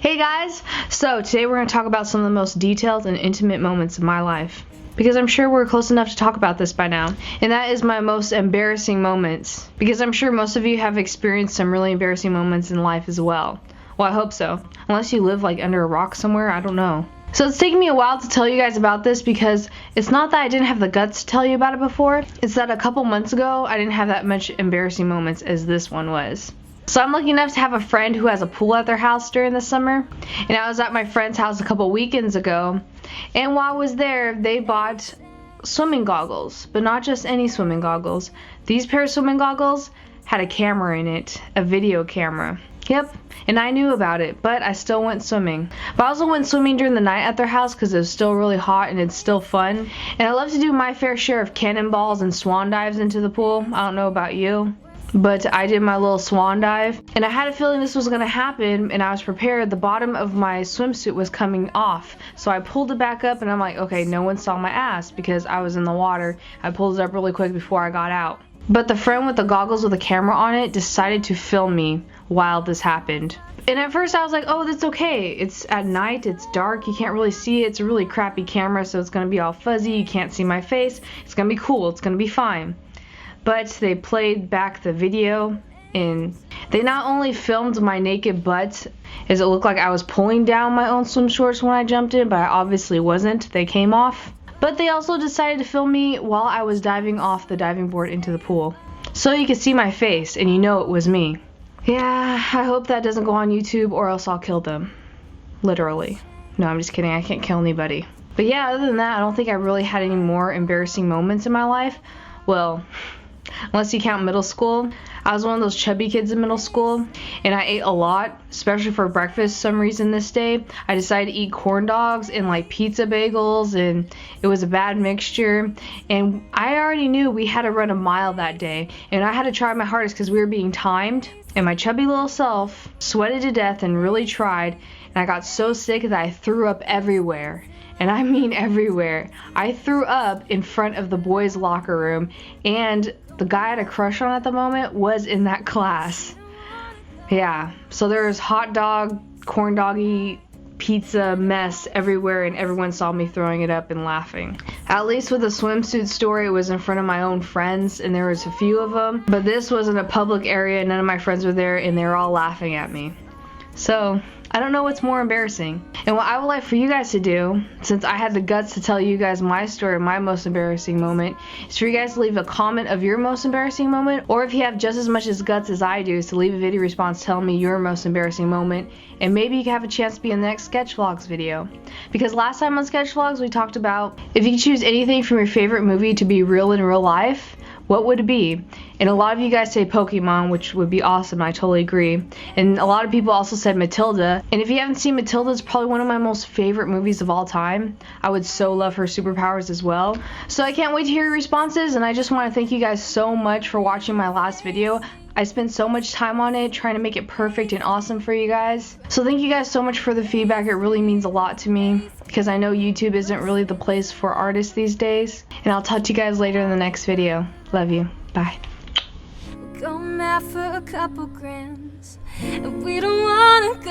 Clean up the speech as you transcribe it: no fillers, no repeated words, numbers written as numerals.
Hey guys, so today we're going to talk about some of the most detailed and intimate moments of my life. Because I'm sure we're close enough to talk about this by now. And that is my most embarrassing moments. Because I'm sure most of you have experienced some really embarrassing moments in life as well. Well, I hope so. Unless you live like under a rock somewhere, I don't know. So it's taken me a while to tell you guys about this because it's not that I didn't have the guts to tell you about it before. It's that a couple months ago, I didn't have that much embarrassing moments as this one was. So I'm lucky enough to have a friend who has a pool at their house during the summer. And I was at my friend's house a couple weekends ago. And while I was there, they bought swimming goggles. But not just any swimming goggles. These pair of swimming goggles had a camera in it. A video camera. Yep. And I knew about it. But I still went swimming. But I also went swimming during the night at their house because it was still really hot and it's still fun. And I love to do my fair share of cannonballs and swan dives into the pool. I don't know about you. But I did my little swan dive, and I had a feeling this was going to happen, and I was prepared. The bottom of my swimsuit was coming off, so I pulled it back up, and I'm like, okay, no one saw my ass because I was in the water. I pulled it up really quick before I got out. But the friend with the goggles with the camera on it decided to film me while this happened. And at first I was like, oh, that's okay. It's at night, it's dark, you can't really see it. It's a really crappy camera, so it's going to be all fuzzy. You can't see my face. It's going to be cool. It's going to be fine. But they played back the video, and they not only filmed my naked butt, as it looked like I was pulling down my own swim shorts when I jumped in, but I obviously wasn't. They came off. But they also decided to film me while I was diving off the diving board into the pool. So you could see my face, and you know it was me. Yeah, I hope that doesn't go on YouTube, or else I'll kill them. Literally. No, I'm just kidding. I can't kill anybody. But yeah, other than that, I don't think I really had any more embarrassing moments in my life. Well, unless you count middle school. I was one of those chubby kids in middle school, and I ate a lot, especially for breakfast some reason this day. I decided to eat corn dogs and like pizza bagels, and it was a bad mixture. And I already knew we had to run a mile that day, and I had to try my hardest because we were being timed, and my chubby little self sweated to death and really tried, and I got so sick that I threw up everywhere. And I mean everywhere. I threw up in front of the boys' locker room, and the guy I had a crush on at the moment was in that class. Yeah, so there was hot dog, corn doggy, pizza mess everywhere, and everyone saw me throwing it up and laughing. At least with the swimsuit story, it was in front of my own friends, and there was a few of them. But this was in a public area, none of my friends were there, and they were all laughing at me. So I don't know what's more embarrassing. And what I would like for you guys to do, since I had the guts to tell you guys my story, my most embarrassing moment, is for you guys to leave a comment of your most embarrassing moment, or if you have just as much as guts as I do, is to leave a video response telling me your most embarrassing moment, and maybe you can have a chance to be in the next Sketch Vlogs video. Because last time on Sketch Vlogs we talked about if you could choose anything from your favorite movie to be real in real life, what would it be? And a lot of you guys say Pokemon, which would be awesome. I totally agree. And a lot of people also said Matilda. And if you haven't seen Matilda, it's probably one of my most favorite movies of all time. I would so love her superpowers as well. So I can't wait to hear your responses. And I just want to thank you guys so much for watching my last video. I spent so much time on it trying to make it perfect and awesome for you guys. So thank you guys so much for the feedback. It really means a lot to me because I know YouTube isn't really the place for artists these days. And I'll talk to you guys later in the next video. Love you. Bye. Go mad for a couple grams, and we don't wanna go